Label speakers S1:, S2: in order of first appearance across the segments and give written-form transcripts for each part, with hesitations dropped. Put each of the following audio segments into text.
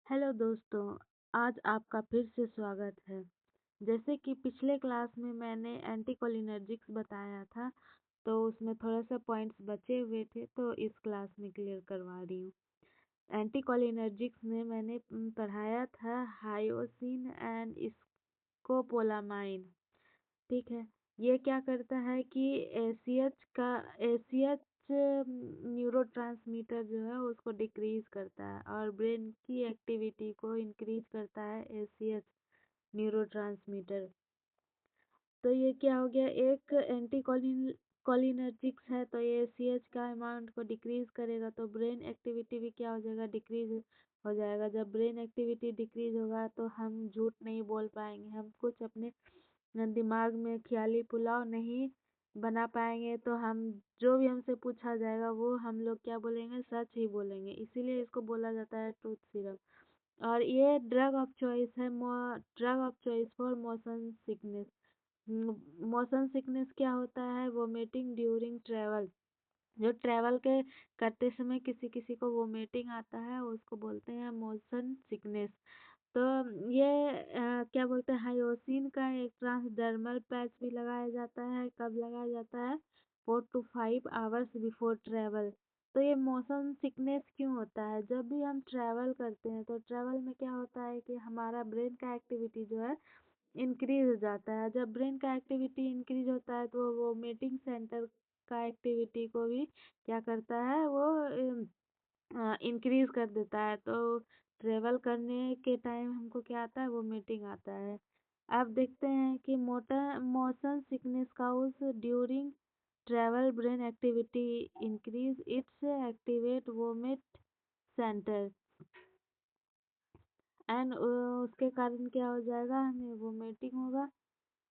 S1: Hello दोस्तों, आज आपका फिर से स्वागत है। जैसे कि पिछले क्लास में मैंने एंटीकोलिनर्जिक्स बताया था, तो उसमें थोड़ा सा पॉइंट्स बचे हुए थे, तो इस क्लास में क्लियर करवा रही हूँ। एंटीकोलिनर्जिक्स में मैंने पढ़ाया था हायोसिन एंड स्कोपोलामाइन। ठीक है। ये क्या करता है कि एसीएच न्यूरोट्रांसमीटर जो है उसको डिक्रीज करता है और ब्रेन की एक्टिविटी को इंक्रीज करता है एसीएच न्यूरोट्रांसमीटर। तो ये क्या हो गया, एक कोलिनर्जिक्स है, तो ये एसीएच का अमाउंट को डिक्रीज करेगा, तो ब्रेन एक्टिविटी भी क्या हो जाएगा, डिक्रीज हो जाएगा। जब ब्रेन एक्टिविटी डिक्रीज होगा तो हम झूठ नहीं बोल पाएंगे, हम कुछ अपने दिमाग में ख्याली पुलाव नहीं बना पाएंगे, तो हम जो भी हमसे पूछा जाएगा वो हम लोग क्या बोलेंगे, सच ही बोलेंगे। इसीलिए इसको बोला जाता है ट्रूथ सीरम। और ये ड्रग ऑफ चॉइस है, drug of choice for motion sickness. Motion sickness क्या होता है, वोमिटिंग ड्यूरिंग ट्रेवल। जो ट्रेवल के करते समय किसी किसी को वोमिटिंग आता है, उसको बोलते हैं मोशन सिकनेस। तो ये क्या बोलते हैं, हायोसिन का एक ट्रांसडर्मल पैच भी लगाया जाता है। कब लगाया जाता है, 4 to 5 आवर्स बिफोर ट्रेवल। तो ये मोशन सिकनेस क्यों होता है, जब भी हम ट्रैवल करते हैं तो ट्रैवल में क्या होता है कि हमारा ब्रेन का एक्टिविटी जो है इंक्रीज हो जाता है। जब ब्रेन का एक्टिविटी इंक्रीज होता है तो वो मीटिंग सेंटर का एक्टिविटी को भी क्या करता है, वो इंक्रीज कर देता है। तो ट्रेवल करने के टाइम हमको क्या आता है, वो मीटिंग आता है। अब देखते हैं कि motion sickness cause during travel brain activity increase it's activate vomit centre and उसके कारण क्या हो जाएगा, हमें वोमिटिंग होगा।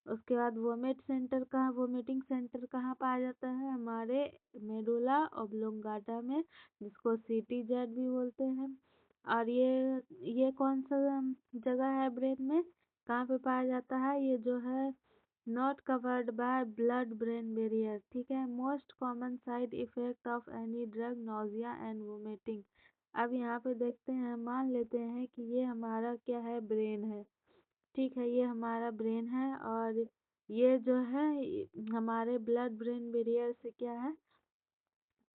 S1: उसके बाद वोमिटिंग सेंटर कहाँ पाया जाता है, हमारे मेडुला ओब्लोंगाटा में, जिसको सीटीजेड भी बोलते हैं। और ये कौन सा जगह है ब्रेन में, कहाँ पे पाया जाता है, ये जो है not covered by blood brain barrier. ठीक है। Most common side effect of any drug, nausea and vomiting. अब यहाँ पे देखते हैं, मान लेते हैं कि ये हमारा क्या है, ब्रेन है। ठीक है, ये हमारा ब्रेन है और ये जो है हमारे ब्लड ब्रेन बैरियर से क्या है,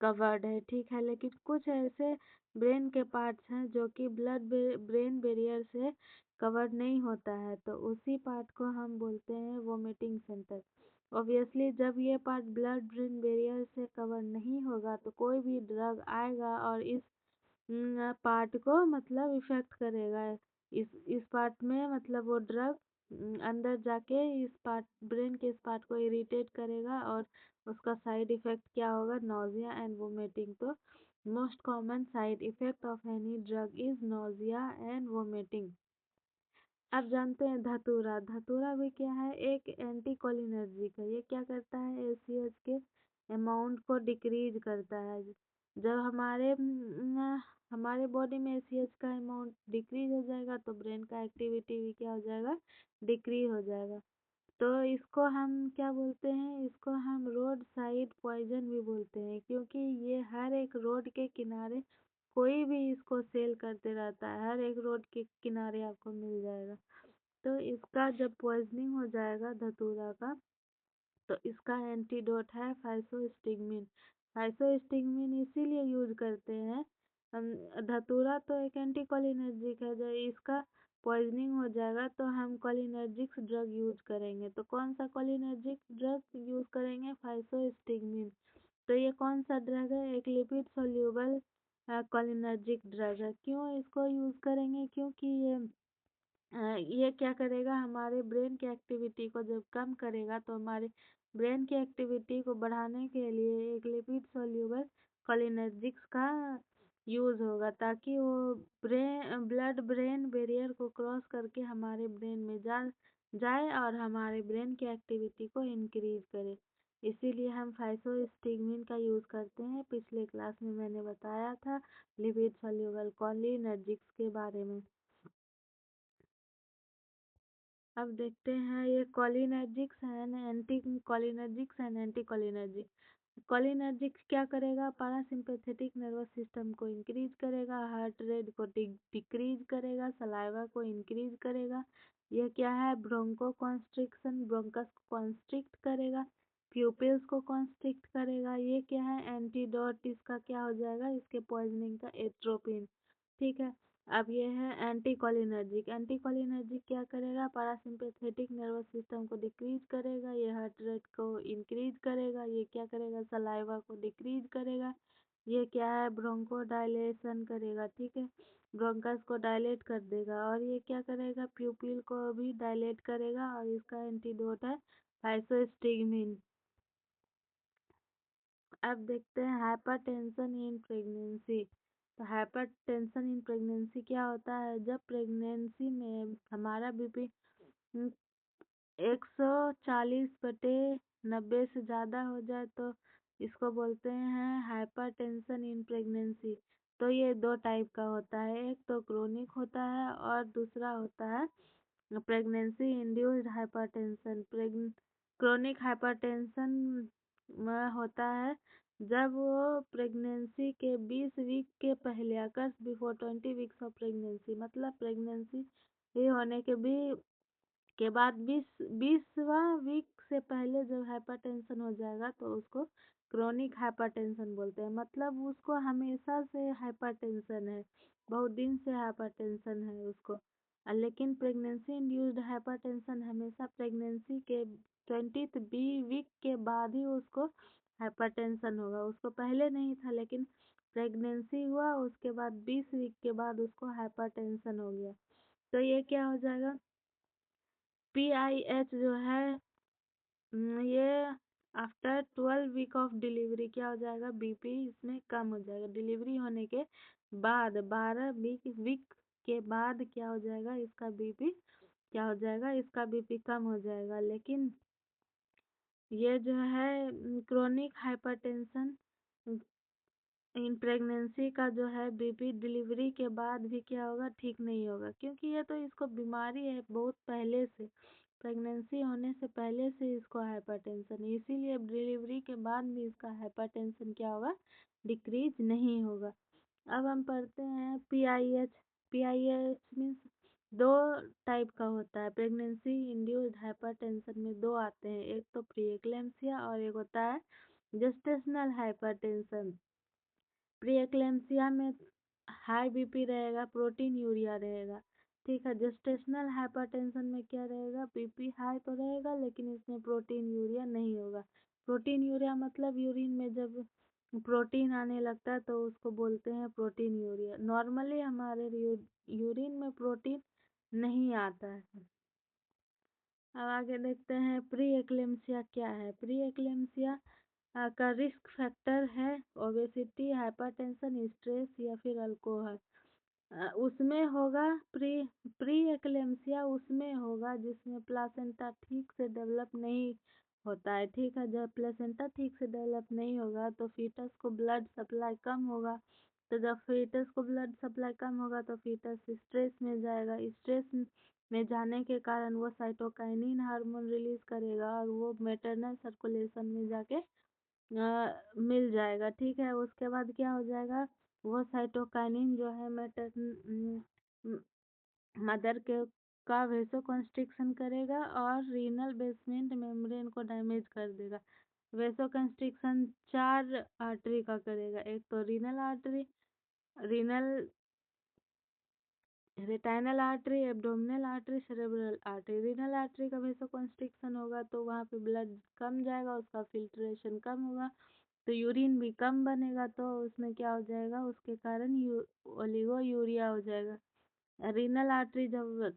S1: कवर्ड है। ठीक है। लेकिन कुछ ऐसे ब्रेन के पार्ट्स हैं जो कि ब्लड ब्रेन बैरियर से कवर्ड नहीं होता है, तो उसी पार्ट को हम बोलते हैं वोमिटिंग सेंटर। ऑब्वियसली जब ये पार्ट ब्लड ब्रेन बैरियर से कवर नहीं होगा तो कोई भी ड्रग आएगा और इस पार्ट को मतलब इफेक्ट करेगा। इस पार्ट में मतलब वो ड्रग अंदर जाके इस पार्ट, ब्रेन के इस पार्ट को इरिटेट करेगा और उसका साइड इफेक्ट क्या होगा, नोजिया एंड वोमिटिंग। तो most common side effect of any drug is nausea and vomiting. अब जानते हैं धतूरा। धतूरा भी क्या है, एक एंटीकोलिनर्जिक है। ये क्या करता है, एसीएच के अमाउंट को डिक्रीज करता है। जब हमारे बॉडी में एसीएच का अमाउंट डिक्रीज हो जाएगा तो ब्रेन का एक्टिविटी भी क्या हो जाएगा, डिक्रीज हो जाएगा। तो इसको हम क्या बोलते हैं, इसको हम रोड साइड पॉइजन भी बोलते हैं, क्योंकि ये हर एक रोड के किनारे कोई भी इसको सेल करते रहता है, हर एक रोड के किनारे आपको मिल जाएगा। तो इसका जब पॉइजनिंग हो जाएगा धतूरा का, तो इसका एंटीडोट है फाइसोस्टिग्मिन। फाइसोस्टिग्मिन इसीलिए यूज करते हैं हम। धतूरा तो एक एंटीकोलिनर्जिक है, जब इसका पॉइजनिंग हो जाएगा तो हम कोलिनर्जिक्स ड्रग यूज करेंगे। तो कौन सा कोलिनर्जिक ड्रग यूज करेंगे, फाइसोस्टिग्मिन। तो ये कौन सा ड्रग है, एक लिपिड सोल्यूबल कोलिनर्जिक ड्रग है। क्यों इसको यूज करेंगे, क्योंकि ये क्या करेगा, हमारे ब्रेन की एक्टिविटी को जब कम करेगा तो हमारे ब्रेन की एक्टिविटी को बढ़ाने के लिए एक लिपिड सोल्यूबल कोलिनर्जिक्स का यूज होगा, ताकि वो ब्लड ब्रेन बैरियर को क्रॉस करके हमारे ब्रेन में जाए और हमारे ब्रेन की एक्टिविटी को इंक्रीज करे। इसीलिए हम फाइसोस्टिग्मिन का यूज करते हैं। पिछले क्लास में मैंने बताया था लिपिड सोल्यूबल कोलिनर्जिक्स के बारे में। अब देखते हैं ये cholinergics and anti cholinergics and anti cholinergic. Cholinergic क्या करेगा, पैरासिम्पैथेटिक नर्वस सिस्टम को इंक्रीज करेगा, हार्ट रेट को डिक्रीज करेगा, सलाइवा को इंक्रीज करेगा। ये क्या है, ब्रोंको कॉन्स्ट्रिक्शन, ब्रोंकस को कॉन्स्ट्रिक्ट करेगा, प्यूपिल्स को कॉन्स्ट्रिक्ट करेगा। ये क्या है, एंटीडोट इसका क्या हो जाएगा, इसके पॉइजनिंग का एट्रोपिन। ठीक है। अब ये है एंटीकोलिनर्जिक, एंटीकोलिनर्जिक क्या करेगा, पैरासिम्पैथेटिक नर्वस सिस्टम को डिक्रीज करेगा, ये हार्ट रेट को इंक्रीज करेगा, ये क्या करेगा, सलाइवा को डिक्रीज करेगा। ये क्या है, ब्रोंको डायलेशन करेगा। ठीक है, ब्रोंकस को डायलेट कर देगा। और ये क्या करेगा, प्यूपिल को भी डायलेट करेगा। और इसका एंटीडोट है फाइसोस्टिग्मिन। अब देखते हैं हाइपरटेंशन इन प्रेगनेंसी। तो हाइपरटेंशन इन प्रेगनेंसी क्या होता है, जब प्रेगनेंसी में हमारा बीपी 140/90 से ज़्यादा हो जाए तो इसको बोलते हैं हाइपरटेंशन इन प्रेगनेंसी। तो ये दो टाइप का होता है, एक तो क्रोनिक होता है और दूसरा होता है pregnancy induced hypertension. Chronic hypertension में होता है जब वो प्रेगनेंसी के 20 वीक के पहले occurs before 20 weeks of pregnancy, मतलब प्रेगनेंसी ये होने के भी के बाद 20वां वीक से पहले जब हाइपरटेंशन हो जाएगा तो उसको क्रोनिक हाइपरटेंशन बोलते हैं। मतलब उसको हमेशा से हाइपरटेंशन है, बहुत दिन से हाइपरटेंशन है उसको। लेकिन प्रेगनेंसी इंड्यूस्ड हाइपरटेंशन हमेशा प्रेगनेंसी के 20th बी वीक के बाद ही उसको हाइपरटेंशन होगा, उसको पहले नहीं था। लेकिन प्रेगनेंसी हुआ उसके बाद 20 वीक के बाद उसको हाइपरटेंशन हो गया। तो ये क्या हो जाएगा, PIH जो है ये आफ्टर 12 वीक ऑफ डिलीवरी क्या हो जाएगा, बीपी इसमें कम हो जाएगा। डिलीवरी होने के बाद 12 वीक के बाद क्या हो जाएगा, इसका बीपी क्या हो जाएगा, इसका बीपी कम हो जाएगा। लेकिन ये जो है क्रोनिक हाइपरटेंशन इन प्रेगनेंसी का जो है बीपी डिलीवरी के बाद भी क्या होगा, ठीक नहीं होगा, क्योंकि ये तो इसको बीमारी है बहुत पहले से, प्रेगनेंसी होने से पहले से इसको हाइपरटेंशन है। इसीलिए डिलीवरी के बाद भी इसका हाइपरटेंशन क्या होगा, डिक्रीज नहीं होगा। अब हम पढ़ते हैं PIH। PIH मीन्स दो टाइप का होता है, प्रेगनेंसी इंड्यूस्ड हाइपरटेंशन में दो आते हैं, एक तो प्री एक्लेम्सिया और एक होता है जेस्टेशनल हाइपरटेंशन। प्री एक्लेम्सिया में हाई बीपी रहेगा, प्रोटीन यूरिया रहेगा। ठीक है, जेस्टेशनल हाइपरटेंशन में क्या रहेगा, बीपी हाई तो रहेगा लेकिन इसमें प्रोटीन यूरिया नहीं होगा। प्रोटीन यूरिया मतलब यूरिन में जब प्रोटीन आने लगता है तो उसको बोलते हैं प्रोटीन यूरिया। नॉर्मली हमारे यूरिन में प्रोटीन नहीं आता है। अब आगे देखते हैं प्री एक्लेम्सिया क्या है। प्री एक्लेम्सिया का रिस्क फैक्टर है ओबेसिटी, हाइपरटेंशन, स्ट्रेस या फिर अल्कोहल। उसमें होगा प्री एक्लेम्सिया उसमें होगा जिसमें प्लासेंटा ठीक से डेवलप नहीं होता है। ठीक है, जब प्लेसेंटा ठीक से डेवलप नहीं होगा तो फीटस को ब्लड सप्लाई कम होगा। तो जब फीटस को ब्लड सप्लाई कम होगा तो फीटस स्ट्रेस में जाएगा, स्ट्रेस में जाने के कारण वो साइटोकाइनिन हार्मोन रिलीज करेगा और वो मैटरनल सर्कुलेशन में जाके मिल जाएगा। ठीक है, उसके बाद क्या हो जाएगा, वो साइटोकाइनिन जो है मदर के का वेसो कंस्ट्रिक्शन करेगा और रीनल बेसमेंट मेम्ब्रेन को डैमेज कर देगा। वेसो कंस्ट्रिक्शन 4 आर्टरी का करेगा, एक तो renal artery, renal retinal artery, abdominal artery, cerebral artery. Renal artery का वेसो कंस्ट्रिक्शन होगा तो वहाँ पे ब्लड कम जाएगा, उसका फिल्ट्रेशन कम होगा तो यूरिन भी कम बनेगा, तो उसमें क्या हो जाएगा, उसके कारण ओलिगो यूरिया हो जाएगा। रीनल आर्टरी जब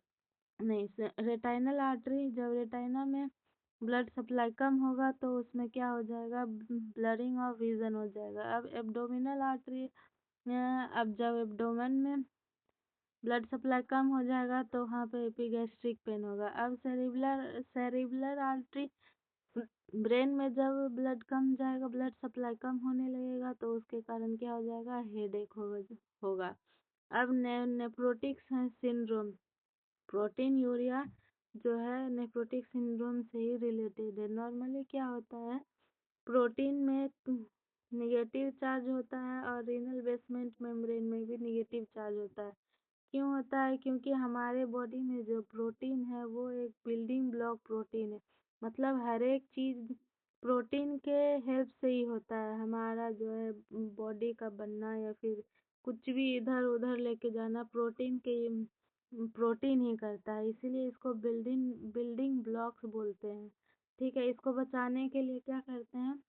S1: नहीं रेटाइनल आर्टरी जब रेटाइना में ब्लड सप्लाई कम होगा तो उसमें क्या हो जाएगा, ब्लरिंग ऑफ विजन हो जाएगा। अब एब्डोमिनल आर्टरी अब जब एब्डोमेन में ब्लड सप्लाई कम हो जाएगा तो वहाँ पे एपिगैस्ट्रिक पेन होगा। अब सेरिब्रल आर्टरी ब्रेन में जब ब्लड कम जाएगा, ब्लड सप्लाई कम होने लगेगा तो उसके कारण क्या हो जाएगा, हेडेक होगा। अब नेफ्रोटिक सिंड्रोम, प्रोटीन यूरिया जो है नेफ्रोटिक सिंड्रोम से ही रिलेटेड है। नॉर्मली क्या होता है प्रोटीन में निगेटिव चार्ज होता है और रीनल बेसमेंट मेम्ब्रेन में भी निगेटिव चार्ज होता है। क्यों होता है? क्योंकि हमारे बॉडी में जो प्रोटीन है वो एक बिल्डिंग ब्लॉक प्रोटीन है। मतलब हर एक चीज़ प्रोटीन के हेल्प से ही होता है। हमारा जो है बॉडी का बनना या फिर कुछ भी इधर उधर लेके जाना प्रोटीन ही करता है। इसीलिए इसको बिल्डिंग बिल्डिंग ब्लॉक्स बोलते हैं। ठीक है, इसको बचाने के लिए क्या करते हैं?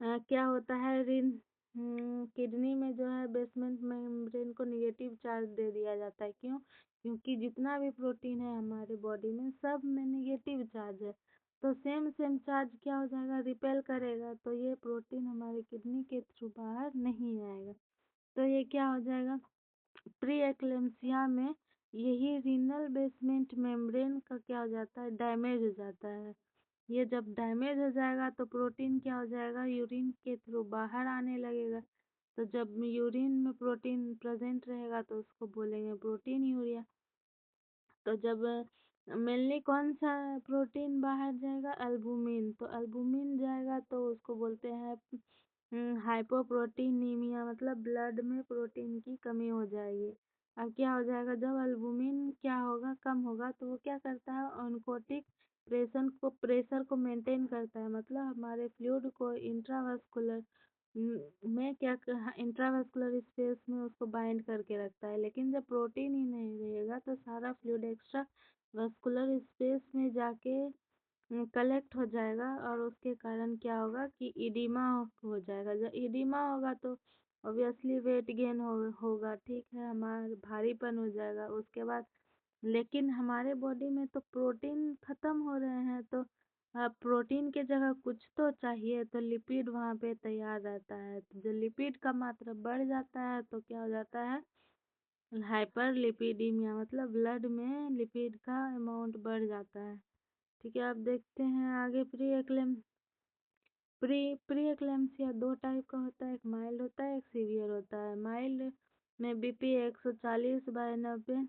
S1: क्या होता है किडनी में जो है बेसमेंट मेम्ब्रेन को निगेटिव चार्ज दे दिया जाता है। क्यों? क्योंकि जितना भी प्रोटीन है हमारे बॉडी में सब में निगेटिव चार्ज है। तो सेम सेम चार्ज क्या हो जाएगा? रिपेल करेगा, तो ये प्रोटीन हमारे किडनी के थ्रू बाहर नहीं आएगा। तो ये क्या हो जाएगा? प्री एक्लेम्सिया में यही रीनल बेसमेंट मेम्ब्रेन का क्या हो जाता है? डैमेज हो जाता है। ये जब डैमेज हो जाएगा तो प्रोटीन क्या हो जाएगा? यूरिन के थ्रू बाहर आने लगेगा। तो जब यूरिन में प्रोटीन प्रेजेंट रहेगा तो उसको बोलेंगे प्रोटीन यूरिया। तो जब मेनली कौन सा प्रोटीन बाहर जाएगा? अल्बुमिन। तो अल्बुमिन जाएगा तो उसको बोलते हैं हाइपोप्रोटीनीमिया, मतलब ब्लड में प्रोटीन की कमी हो जाएगी। अब क्या हो जाएगा? जब अल्बुमिन क्या होगा? कम होगा, तो वो क्या करता है? ऑनकोटिक प्रेशर को मेंटेन करता है। मतलब हमारे फ्लूइड को इंट्रावास्कुलर में क्या इंट्रावास्कुलर स्पेस में उसको बाइंड करके रखता है। लेकिन जब प्रोटीन ही नहीं रहेगा तो सारा फ्लूइड एक्स्ट्रा वास्कुलर स्पेस में जाके कलेक्ट हो जाएगा और उसके कारण क्या होगा कि इडिमा हो जाएगा। जब इडिमा होगा तो ऑब्वियसली वेट गेन होगा। ठीक है, हमारा भारीपन हो जाएगा उसके बाद। लेकिन हमारे बॉडी में तो प्रोटीन खत्म हो रहे हैं, तो प्रोटीन के जगह कुछ तो चाहिए, तो लिपिड वहाँ पे तैयार रहता है। तो जो लिपिड का मात्रा बढ़ जाता है तो क्या हो जाता है? हाइपर लिपिडीमिया, मतलब ब्लड में लिपिड का अमाउंट बढ़ जाता है। ठीक है, अब देखते हैं आगे। प्री एक्लेम्सिया दो टाइप का होता है, एक माइल्ड होता है, एक सीवियर होता है। माइल्ड में बीपी 140/90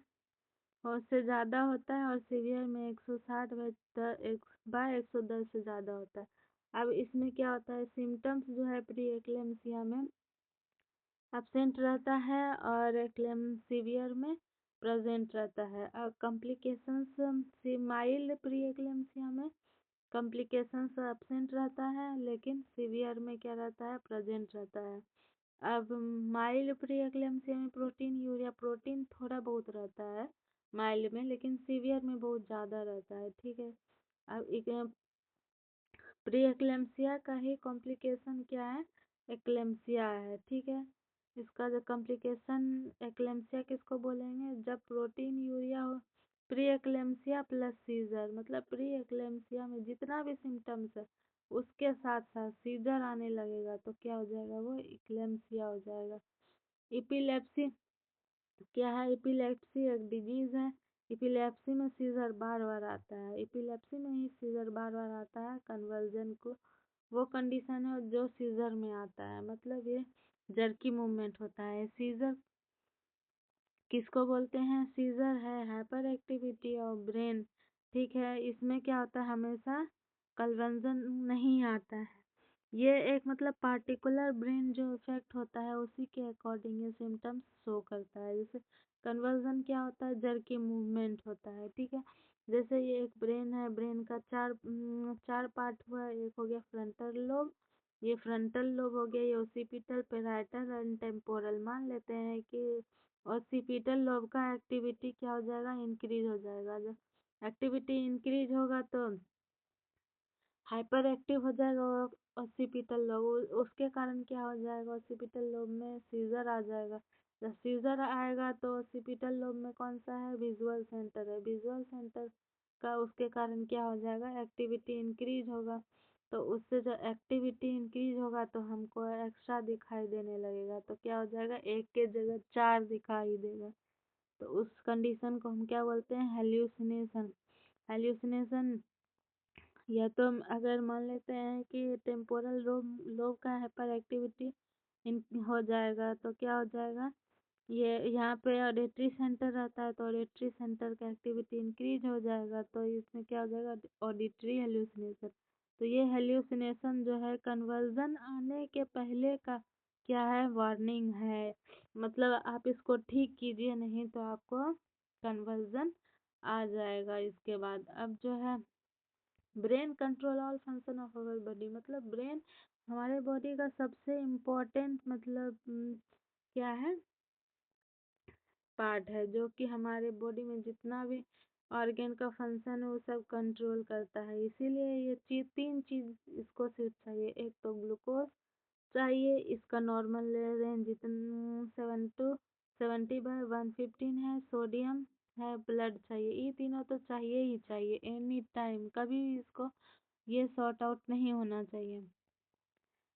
S1: और से ज़्यादा होता है और सीवियर में 160/110 से ज़्यादा होता है। अब इसमें क्या होता है? सिम्टम्स जो है प्री एक्लेम्सिया में एब्सेंट रहता है और सीवियर में प्रेजेंट रहता है। और कॉम्प्लिकेशंस माइल्ड प्री एक्लेम्सिया में कॉम्प्लिकेशंस एब्सेंट रहता है, लेकिन सीवियर में क्या रहता है? प्रेजेंट रहता है। अब माइल्ड प्री एक्लेम्सिया में प्रोटीन यूरिया प्रोटीन थोड़ा बहुत रहता है माइल्ड में, लेकिन सीवियर में बहुत ज़्यादा रहता है। ठीक है, अब एक प्री एक्लेम्सिया का ही कॉम्प्लिकेशन क्या है? एक्लेम्सिया है। ठीक है, इसका जो कॉम्प्लिकेशन एक्लेम्सिया किसको बोलेंगे? जब प्रोटीन यूरिया हो। प्री एक्लेम्सिया प्लस सीजर, मतलब प्री एक्लेम्सिया में जितना भी सिम्टम्स है उसके साथ साथ सीजर आने लगेगा तो क्या हो जाएगा? वो एक्लेम्सिया हो जाएगा। इपिलेप्सी क्या है? इपिलेप्सी एक डिजीज है। इपिलेप्सी में सीजर बार बार आता है। इपिलेप्सी में ही सीजर बार बार आता है। कन्वर्जन को वो कंडीशन है जो सीजर में आता है, मतलब ये जर्की मूवमेंट होता है। सीजर किसको बोलते हैं? सीजर है हाइपर एक्टिविटी ऑफ ब्रेन। ठीक है, इसमें क्या होता है? हमेशा कन्वर्जन नहीं आता है। ये एक मतलब पार्टिकुलर ब्रेन जो इफेक्ट होता है उसी के अकॉर्डिंग ये सिम्टम्स शो करता है। जैसे कन्वर्जन क्या होता है? जर्की मूवमेंट होता है। ठीक है, जैसे ये एक ब्रेन है, ब्रेन का चार पार्ट हुआ। एक हो गया फ्रंटल लोब, ये फ्रंटल लोब हो गया, ये ओसिपिटल, पेराइटल एंड टेम्पोरल। मान लेते हैं कि ऑक्सीपिटल लोब का एक्टिविटी क्या हो जाएगा? इंक्रीज हो जाएगा। जब एक्टिविटी इंक्रीज होगा तो हाइपर एक्टिव हो जाएगा ऑक्सीपिटल लोब। उसके कारण क्या हो जाएगा? ऑक्सीपिटल लोब में सीजर आ जाएगा। जब सीजर आएगा तो ऑक्सीपिटल लोब में कौन सा है? विजुअल सेंटर है। विजुअल सेंटर का उसके कारण क्या हो जाएगा? एक्टिविटी इंक्रीज होगा। तो उससे जब एक्टिविटी इंक्रीज होगा तो हमको एक्स्ट्रा दिखाई देने लगेगा। तो क्या हो जाएगा? एक के जगह चार दिखाई देगा। तो उस कंडीशन को हम क्या बोलते हैं? हेल्यूसिनेशन। हेल्यूसिनेशन या तो अगर मान लेते हैं कि टेम्पोरल लोब लोब का हाइपर एक्टिविटी हो जाएगा तो क्या हो जाएगा? ये यहाँ पे ऑडिटरी सेंटर रहता है तो ऑडिटरी सेंटर का एक्टिविटी इंक्रीज हो जाएगा तो इसमें क्या हो जाएगा? Auditory hallucination. तो ये हेल्यूसिनेशन जो है कन्वर्जन आने के पहले का क्या है, वार्निंग है। मतलब आप इसको ठीक कीजिए, नहीं तो आपको कन्वर्जन आ जाएगा। इसके बाद अब जो है brain control all function of our body, मतलब ब्रेन हमारे बॉडी का सबसे इम्पोर्टेंट मतलब क्या है, पार्ट है, जो कि हमारे बॉडी में जितना भी ऑर्गेन का फंक्शन है वो सब कंट्रोल करता है। इसीलिए ये चीज, तीन चीज इसको सिर्फ चाहिए। एक तो ग्लूकोज चाहिए, इसका नॉर्मल रेंज जितना 70/115 है। सोडियम है, ब्लड चाहिए, ये तीनों तो चाहिए ही चाहिए एनी टाइम, कभी भी इसको ये सॉर्ट आउट नहीं होना चाहिए।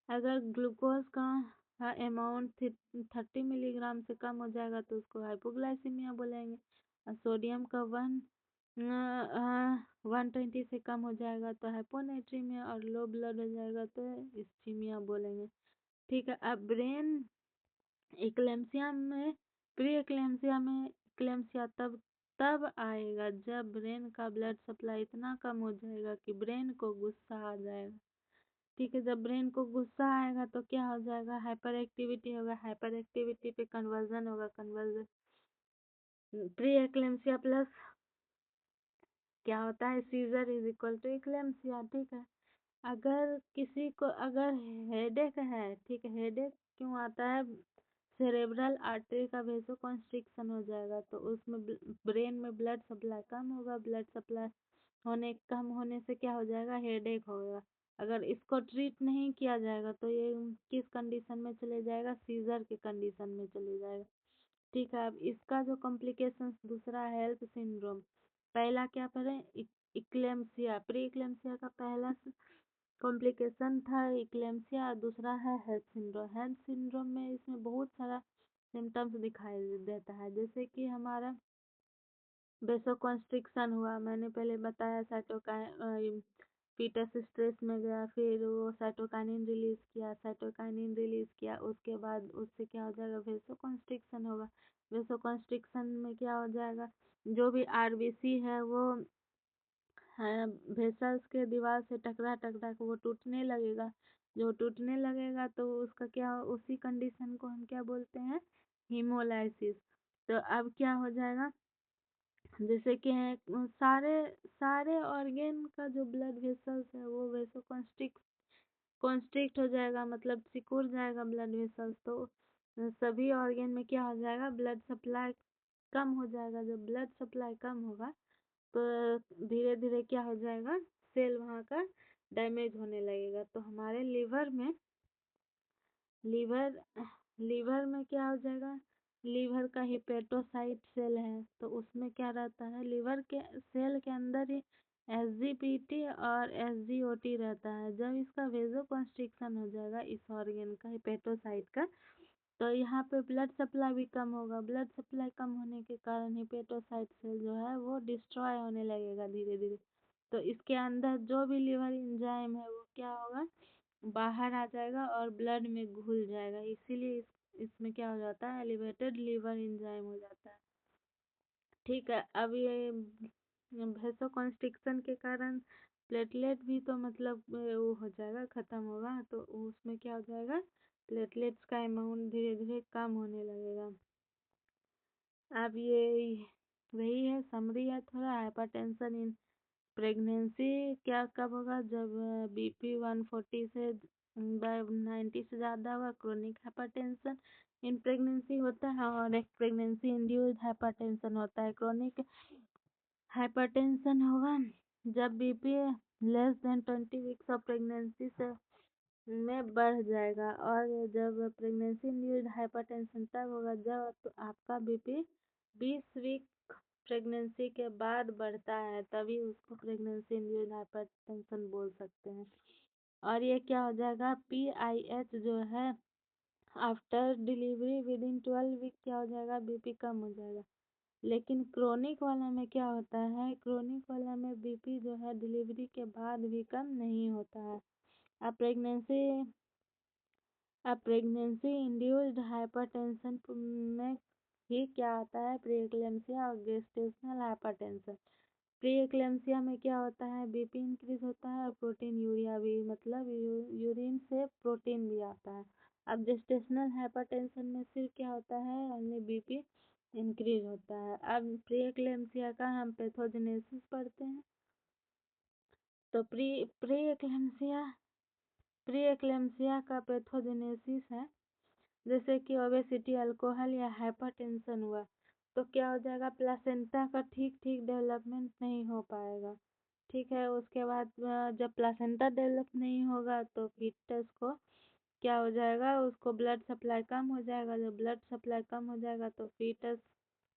S1: अगर ग्लूकोज का अमाउंट 30 मिलीग्राम से कम हो जाएगा तो उसको हाइपोग्लाइसीमिया बोलेंगे। और सोडियम का 120 से कम हो जाएगा तो हाइपोनेट्रीमिया, और लो ब्लड हो जाएगा तो इस्चीमिया बोलेंगे। ठीक है। अब ब्रेन इक्लेम्सिया में, प्री इक्लेम्सिया में, इक्लेम्सिया तब तब आएगा जब ब्रेन का ब्लड सप्लाई इतना कम हो जाएगा कि ब्रेन को गुस्सा आ जाएगा। ठीक है। जब ब्रेन को गुस्सा आएगा तो क्या हो जाएगा, हाइपर एक्टिविटी होगा, हाइपर एक्टिविटी पे कन्वर्जन होगा, कन्वर्जन प्री एक्लेम्सिया प्लस क्या होता है, seizure is equal to eclampsia. ठीक है। अगर किसी को अगर हेडेक है, ठीक है, हेडेक क्यों आता है, सेरेब्रल आर्टरी का वेसो कॉन्स्ट्रिक्शन हो जाएगा तो उसमें ब्रेन में ब्लड सप्लाई कम होगा, ब्लड सप्लाई कम होने से क्या हो जाएगा, हेडेक होगा। अगर इसको ट्रीट नहीं किया जाएगा तो ये किस कंडीशन में चले जाएगा, सीजर के कंडीशन में चले जाएगा। ठीक है। अब इसका जो कॉम्प्लिकेशंस दूसरा है हेल्थ सिंड्रोम। पहला क्या पढ़े, इक्लेम्सिया, प्री इक्लेम्सिया का पहला कॉम्प्लिकेशन था इक्लेम्सिया, दूसरा है हेल्थ सिंड्रोम। हेल्थ सिंड्रोम में इसमें बहुत सारा सिम्टम्स दिखाई देता है, जैसे कि हमारा वेसोकॉन्स्ट्रिक्शन हुआ, मैंने पहले बताया, साइटोकाइन फीटस स्ट्रेस में गया, फिर वो साइटोकाइनिन रिलीज किया, साइटोकाइनिन रिलीज किया, उसके बाद उससे क्या हो जाएगा, वेसोकॉन्स्ट्रिक्शन होगा। वेसोकॉन्स्ट्रिक्शन में क्या हो जाएगा, जो भी आरबीसी है वो वेसल्स के दीवार से टकरा टकरा के वो टूटने लगेगा। जो टूटने लगेगा तो उसका क्या, उसी कंडीशन को हम क्या बोलते हैं, हीमोलाइसिस। तो अब क्या हो जाएगा, जैसे कि है सारे सारे ऑर्गेन का जो ब्लड वेसल्स है वो वेसो कॉन्स्ट्रिक्ट हो जाएगा, मतलब सिकुड़ जाएगा ब्लड वेसल्स। तो सभी ऑर्गेन में क्या हो जाएगा, ब्लड सप्लाई कम हो जाएगा। जब ब्लड सप्लाई कम होगा तो धीरे धीरे क्या हो जाएगा, सेल वहाँ का डैमेज होने लगेगा। तो हमारे लीवर लीवर में क्या हो जाएगा, लीवर का हिपेटोसाइट सेल है तो उसमें क्या रहता है, लीवर के सेल के अंदर ही एसजीपीटी और एसजीओटी रहता है। जब इसका वेजो कॉन्स्ट्रिक्शन हो जाएगा इस ऑर्गेन का, हिपेटोसाइट का, तो यहाँ पे ब्लड सप्लाई भी कम होगा। ब्लड सप्लाई कम होने के कारण हिपेटोसाइट सेल जो है वो डिस्ट्रॉय होने लगेगा धीरे धीरे। तो इसके अंदर जो भी लीवर एंजाइम है वो क्या होगा, बाहर आ जाएगा और ब्लड में घुल जाएगा। इसीलिए इसमें क्या हो जाता है, एलिवेटेड लीवर एंजाइम हो जाता है। ठीक है। अब ये वेसोकॉन्स्ट्रिक्शन के कारण प्लेटलेट भी तो मतलब वो हो जाएगा, खत्म होगा, तो उसमें क्या हो जाएगा, प्लेटलेट्स का अमाउंट धीरे धीरे कम होने लगेगा। अब ये वही है, समरी है थोड़ा। हाइपरटेंशन इन प्रेगनेंसी क्या कब होगा, जब बीपी 140 से 90 से ज़्यादा होगा, क्रोनिक हाइपरटेंशन इन प्रेगनेंसी होता है। और एक प्रेगनेंसी इंड्यूस्ड हाइपरटेंशन होता है। क्रोनिक हाइपरटेंशन होगा जब BP less than 20 weeks of pregnancy से में बढ़ जाएगा। और जब प्रेगनेंसी इंड्यूस्ड हाइपरटेंशन तब होगा जब तो आपका बीपी 20 वीक प्रेगनेंसी के बाद बढ़ता है, तभी उसको प्रेगनेंसी इंड्यूस्ड हाइपरटेंशन बोल सकते हैं। और ये क्या हो जाएगा, PIH जो है after delivery within 12 week क्या हो जाएगा, बीपी कम हो जाएगा। लेकिन क्रोनिक वाला में क्या होता है, क्रोनिक वाला में बीपी जो है डिलीवरी के बाद भी कम नहीं होता है। अब प्रेगनेंसी इंड्यूस्ड हाइपरटेंशन में ही क्या आता है, प्रीएक्लेम्सिया और गेस्टेशनल हाइपरटेंशन। प्री एक्लेम्सिया में क्या होता है, बीपी इंक्रीज होता है और प्रोटीन यूरिया भी, मतलब यूरिन से प्रोटीन भी आता है। अब जेस्टेशनल हाइपरटेंशन में सिर्फ क्या होता है, ओनली बीपी इंक्रीज होता है। अब प्री एक्लेम्सिया का हम पैथोजेनेसिस पढ़ते हैं। तो प्री एक्लेम्सिया का पैथोजेनेसिस है, जैसे कि ओबेसिटी, अल्कोहल या हाइपरटेंशन हुआ तो क्या हो जाएगा, प्लासेंटा का ठीक ठीक डेवलपमेंट नहीं हो पाएगा। ठीक है, उसके बाद जब प्लासेंटा डेवलप नहीं होगा तो फीटस को क्या हो जाएगा, उसको ब्लड सप्लाई कम हो जाएगा। जब ब्लड सप्लाई कम हो जाएगा तो फीटस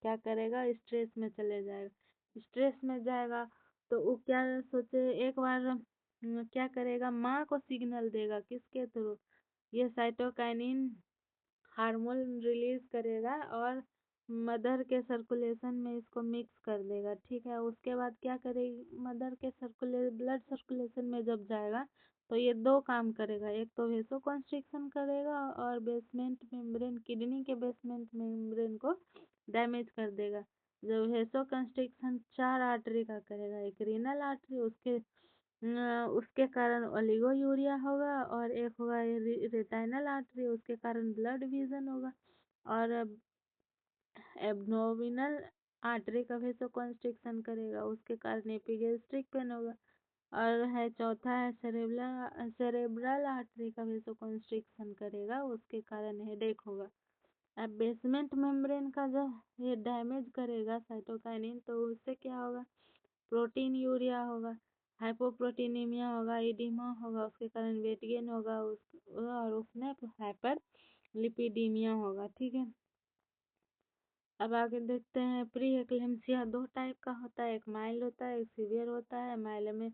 S1: क्या करेगा, स्ट्रेस में चले जाएगा। स्ट्रेस में जाएगा तो वो क्या सोचे, एक बार क्या करेगा, माँ को सिग्नल देगा, किसके थ्रू, ये साइटोकाइनिन हार्मोन रिलीज करेगा और मदर के सर्कुलेशन में इसको मिक्स कर देगा। ठीक है, उसके बाद क्या करेगी, मदर के ब्लड सर्कुलेशन में जब जाएगा तो ये दो काम करेगा, एक तो वेसो कॉन्स्ट्रिक्शन करेगा और बेसमेंट मेम्ब्रेन, किडनी के बेसमेंट मेम्ब्रेन को डैमेज कर देगा। जब वेसो कंस्ट्रिक्शन 4 आर्टरी का करेगा, एक रीनल आर्टरी, उसके कारण ओलिगोयूरिया होगा, और एक होगा रेटाइनल आर्टरी, उसके कारण ब्लड विजन होगा, और एब्डोमिनल आर्टरी का वेसो कंस्ट्रिक्शन करेगा, उसके कारण एपिगेस्ट्रिक पेन होगा। और है चौथा है सेरेब्रल आर्टरी का वेसो कंस्ट्रिक्शन करेगा, उसके कारण हेडेक होगा। अब बेसमेंट मेम्ब्रेन का जब ये डैमेज करेगा साइटोकाइनिन, तो उससे क्या होगा, प्रोटीन यूरिया होगा, हाइपोप्रोटीनीमिया होगा, इडिमा होगा, उसके कारण वेट गेन होगा, और उसमें हाइपर लिपिडीमिया होगा। ठीक है, अब आगे देखते हैं। प्री एक्लेम्सिया 2 टाइप का होता है, एक माइल्ड होता है, एक सीवियर होता है। माइल्ड में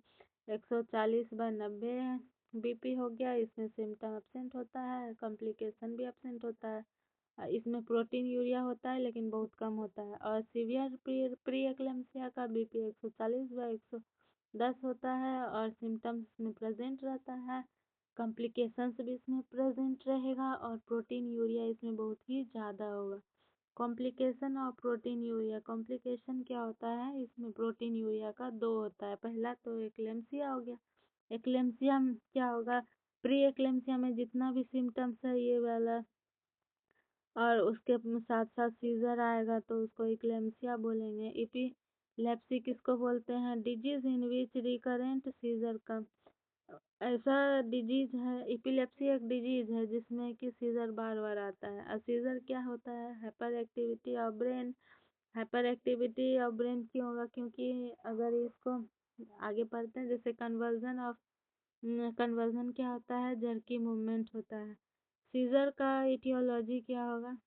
S1: 140/90 बीपी हो गया, इसमें सिम्टम एब्सेंट होता है, कॉम्प्लिकेशन भी एब्सेंट होता है। इसमें प्रोटीन यूरिया होता है लेकिन बहुत कम होता है। और सीवियर प्री एक्लेम्सिया का बीपी 140/110 होता है और सिम्टम्स इसमें प्रेजेंट रहता है, कॉम्प्लिकेशंस भी इसमें प्रेजेंट रहेगा, और प्रोटीन यूरिया इसमें बहुत ही ज़्यादा होगा। कॉम्प्लिकेशन और प्रोटीन यूरिया, कॉम्प्लिकेशन क्या होता है, इसमें प्रोटीन यूरिया का 2 होता है। पहला तो एक्लेम्सिया हो गया, एक्लेम्सिया में क्या होगा, प्री एक्लेम्सिया में जितना भी सिम्टम्स है ये वाला, और उसके साथ साथ सीजर आएगा तो उसको इक्लेम्सिया बोलेंगे। इपिलेप्सी किसको बोलते हैं, disease in which recurrent seizure का, ऐसा डिजीज है, इपिलेप्सी एक डिजीज है जिसमें कि सीजर बार बार आता है। और सीजर क्या होता है, hyper activity of brain. Hyper activity of brain क्यों होगा, क्योंकि अगर इसको आगे पढ़ते हैं, जैसे कन्वर्जन क्या होता है, जर्की मूवमेंट होता है। सीजर का इटियोलॉजी क्या होगा,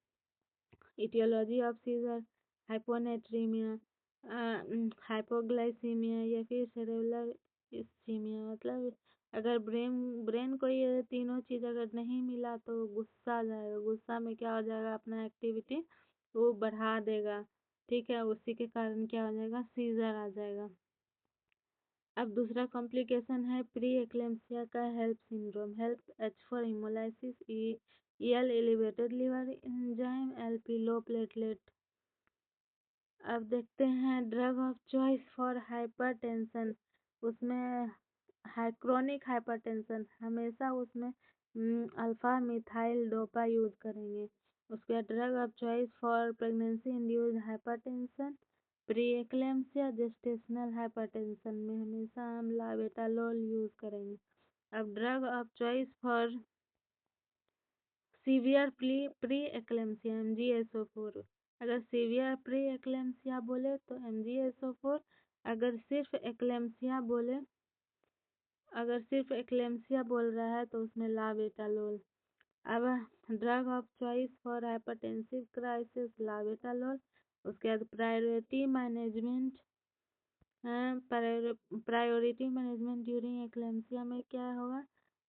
S1: aetiology of seizure, hyponatraemia, hypoglycaemia या फिर सेरेब्रल इस्कीमिया। मतलब अगर ब्रेन को ये तीनों चीज़ अगर नहीं मिला तो गुस्सा आ जाएगा, गुस्सा में क्या हो जाएगा, अपना एक्टिविटी वो बढ़ा देगा। ठीक है, उसी के कारण क्या हो जाएगा, सीजर आ जाएगा। अब दूसरा कॉम्प्लिकेशन है प्री एक्लेम्सिया का HELLP syndrome. Help, H for haemolysis, L elevated liver enzyme, LP low platelet. अब देखते हैं drug of choice for hypertension. उसमें क्रोनिक हाइपरटेंशन हमेशा उसमें अल्फा मिथाइल डोपा यूज करेंगे। उसके बाद drug of choice for pregnancy induced hypertension, pre eclampsia, gestational hypertension में हमेशा हम लाबेटालोल यूज करेंगे। अब drug of choice for severe pre eclampsia, MgSO4। अगर सीवियर प्री एक्लेम्सिया बोले तो MgSO4, अगर सिर्फ एक्लेम्सिया बोले, अगर सिर्फ एक्लेम्सिया बोल रहा है तो उसमें लाबेटालोल। अब drug of choice for hypertensive crisis, labetalol. उसके बाद प्रायोरिटी मैनेजमेंट ड्यूरिंग एक्लेम्सिया में क्या होगा,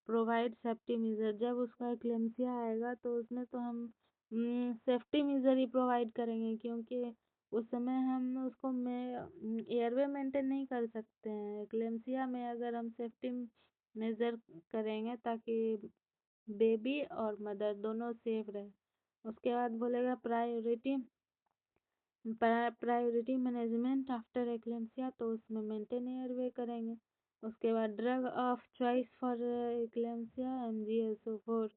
S1: प्रोवाइड सेफ्टी मेजर। जब उसका एक्लेम्सिया आएगा तो उसमें तो हम सेफ्टी मेजर ही प्रोवाइड करेंगे, क्योंकि उस समय हम उसको में एयरवे मेंटेन नहीं कर सकते हैं। एक्लेम्सिया में अगर हम सेफ्टी मेजर करेंगे ताकि बेबी और मदर दोनों सेफ रहे। उसके बाद बोलेगा priority priority management after eclampsia, तो उसमें मेंटेन एयरवे करेंगे। उसके बाद drug of choice for eclampsia MgSO4,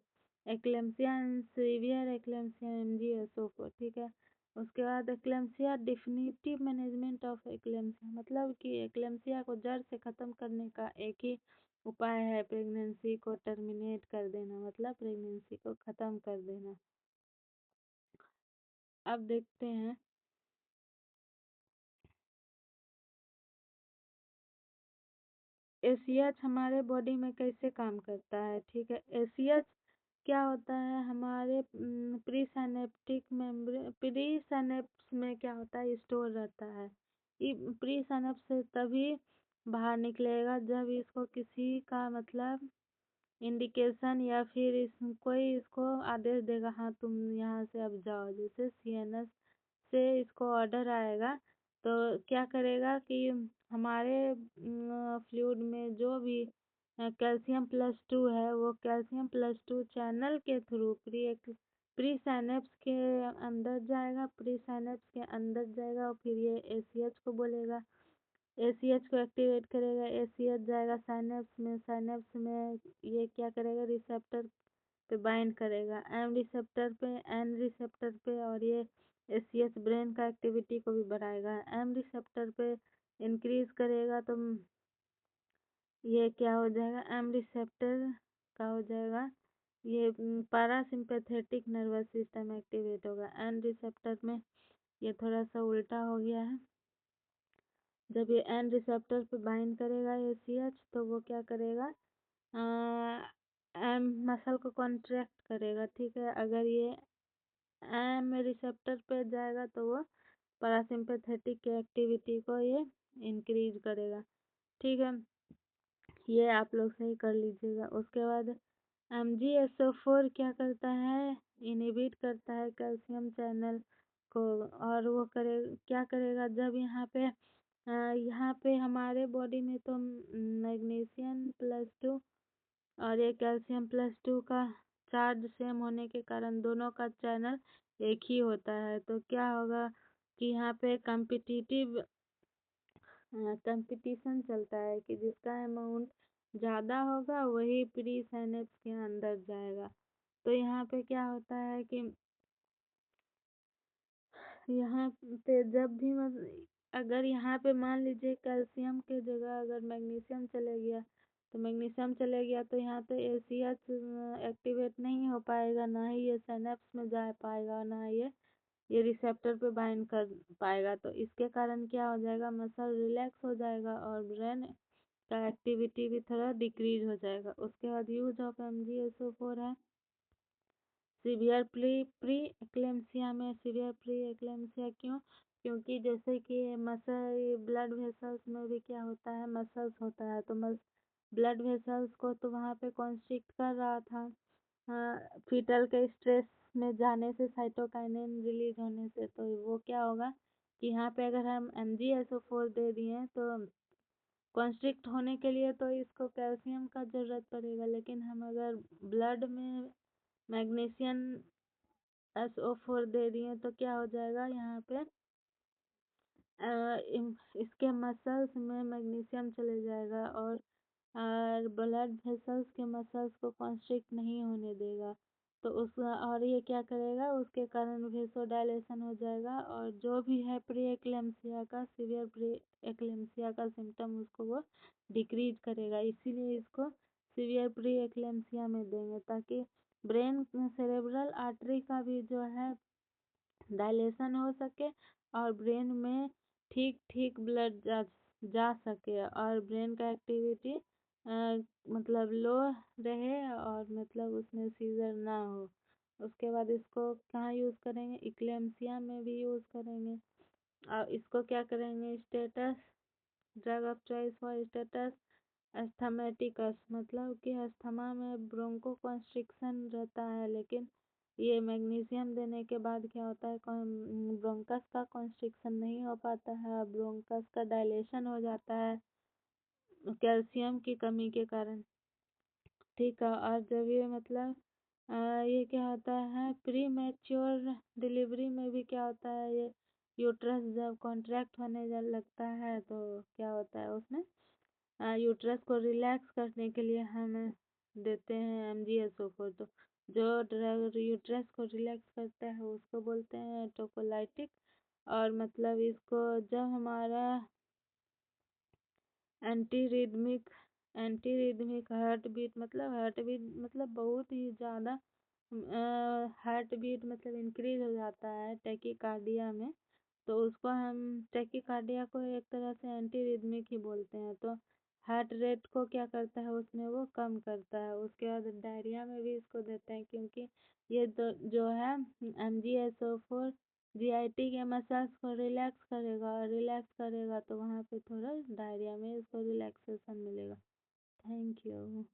S1: eclampsia and severe eclampsia MgSO4, ठीक है। उसके बाद eclampsia definitive management of eclampsia, मतलब कि एक्लेम्सिया को जड़ से ख़त्म करने का एक ही उपाय है प्रेगनेंसी को टर्मिनेट कर देना, मतलब प्रेगनेंसी को ख़त्म कर देना। अब देखते हैं ACH हमारे बॉडी में कैसे काम करता है, ठीक है। ACH क्या होता है, हमारे प्री साइनेप्स में क्या होता है, स्टोर रहता है। प्री साइनेप्स से तभी बाहर निकलेगा जब इसको किसी का मतलब इंडिकेशन या फिर कोई इसको आदेश देगा, हाँ तुम यहाँ से अब जाओ। जैसे CNS से इसको ऑर्डर आएगा तो क्या करेगा कि हमारे फ्लूइड में जो भी कैल्शियम+2 है वो कैल्शियम+2 चैनल के थ्रू प्री साइनेप्स के अंदर जाएगा, प्री साइनेप्स के अंदर जाएगा और फिर ये ACH को बोलेगा, ACH को एक्टिवेट करेगा। ACH जाएगा साइनेप्स में ये क्या करेगा, रिसेप्टर पे बाइंड करेगा, M रिसेप्टर पे, N रिसेप्टर पे, और ये ACH ब्रेन का एक्टिविटी को भी बढ़ाएगा। M रिसेप्टर पे इंक्रीज करेगा तो ये क्या हो जाएगा, M रिसेप्टर का हो जाएगा, ये पैरासिम्पैथेटिक नर्वस सिस्टम एक्टिवेट होगा। N रिसेप्टर में ये थोड़ा सा उल्टा हो गया है। जब ये N रिसेप्टर पे बाइंड करेगा ACH तो वो क्या करेगा, M मसल को कॉन्ट्रैक्ट करेगा, ठीक है। अगर ये M रिसेप्टर पे जाएगा तो वो पैरासिम्पैथेटिक की एक्टिविटी को ये इंक्रीज करेगा, ठीक है। ये आप लोग सही कर लीजिएगा। उसके बाद MgSO4 क्या करता है, इनहिबिट करता है कैल्शियम चैनल को, और वो क्या करेगा, जब यहाँ पे हमारे बॉडी में तो मैग्नीशियम+2 और ये कैल्शियम+2 का चार्ज सेम होने के कारण दोनों का चैनल एक ही होता है। तो क्या होगा कि यहाँ पे कंपटीशन चलता है कि जिसका अमाउंट ज़्यादा होगा वही प्री साइनेप्स के अंदर जाएगा। तो यहाँ पे क्या होता है कि यहाँ पे जब भी अगर यहाँ पे मान लीजिए कैल्शियम के जगह अगर मैग्नीशियम चले गया तो यहाँ पे ACH एक्टिवेट नहीं हो पाएगा, ना ही ये सिनेप्स में जा पाएगा, ना ही ये रिसेप्टर पे बाइंड कर पाएगा। तो इसके कारण क्या हो जाएगा, मसल रिलैक्स हो जाएगा और ब्रेन का एक्टिविटी भी थोड़ा डिक्रीज हो जाएगा। उसके बाद यूज ऑफ MgSO4 है सीवियर प्री एक्लेम्सिया में। सीवियर प्री एक्लेम्सिया क्यों, क्योंकि जैसे कि मसल ब्लड वेसल्स में भी क्या होता है, मसल्स होता है, तो ब्लड वेसल्स को तो वहाँ पे कॉन्स्ट्रिक्ट कर रहा था फीटल के स्ट्रेस में जाने से, साइटोकाइनिन रिलीज होने से। तो वो क्या होगा कि यहाँ पे अगर हम MgSO4 दे दिए तो कॉन्स्ट्रिक्ट होने के लिए तो इसको कैल्शियम का ज़रूरत पड़ेगा, लेकिन हम अगर ब्लड में मैग्नीशियम SO4 दे दिए तो क्या हो जाएगा, यहाँ पे इसके मसल्स में मैग्नीशियम चले जाएगा और ब्लड वेसल्स के मसल्स को कॉन्स्ट्रिक्ट नहीं होने देगा। तो उस और ये क्या करेगा, उसके कारण वेसोडायलेशन हो जाएगा और जो भी है प्री एक्लेम्सिया का, सीवियर प्री एक्लेम्सिया का सिम्टम उसको वो डिक्रीज करेगा। इसीलिए इसको सीवियर प्री एक्लेम्सिया में देंगे ताकि ब्रेन सेरेब्रल आर्टरी का भी जो है डायलेशन हो सके और ब्रेन में ठीक ठीक ब्लड जा सके और ब्रेन का एक्टिविटी मतलब लो रहे और मतलब उसमें सीजर ना हो। उसके बाद इसको कहाँ यूज़ करेंगे, इक्लेम्सिया में भी यूज़ करेंगे। और इसको क्या करेंगे, status drug of choice for status asthmaticus, मतलब कि अस्थमा में ब्रोंको कॉन्स्ट्रिक्शन रहता है, लेकिन ये मैग्नीशियम देने के बाद क्या होता है, ब्रोंकस का कॉन्स्ट्रिक्शन नहीं हो पाता है, ब्रोंकस का डायलेशन हो जाता है कैल्शियम की कमी के कारण, ठीक है। और जब ये मतलब ये क्या होता है, प्री मैच्योर डिलीवरी में भी क्या होता है, ये यूट्रस जब कॉन्ट्रैक्ट होने लगता है तो क्या होता है उसमें यूट्रस को रिलैक्स करने के लिए हम देते हैं MgSO4। तो जो ड्रग यूट्रस को रिलैक्स करता है उसको बोलते हैं टोकोलाइटिक। और मतलब इसको जब हमारा एंटी रिदमिक हार्ट बीट मतलब बहुत ही ज़्यादा हार्ट बीट मतलब इंक्रीज हो जाता है टैकीकार्डिया में, तो उसको हम टैकीकार्डिया को एक तरह से एंटी रिदमिक ही बोलते हैं। तो हार्ट रेट को क्या करता है उसमें वो कम करता है। उसके बाद डायरिया में भी इसको देते हैं क्योंकि ये जो है MgSO4 GIT के मसल्स को रिलैक्स करेगा तो वहाँ पे थोड़ा डायरिया में इसको रिलैक्सेशन मिलेगा। Thank you.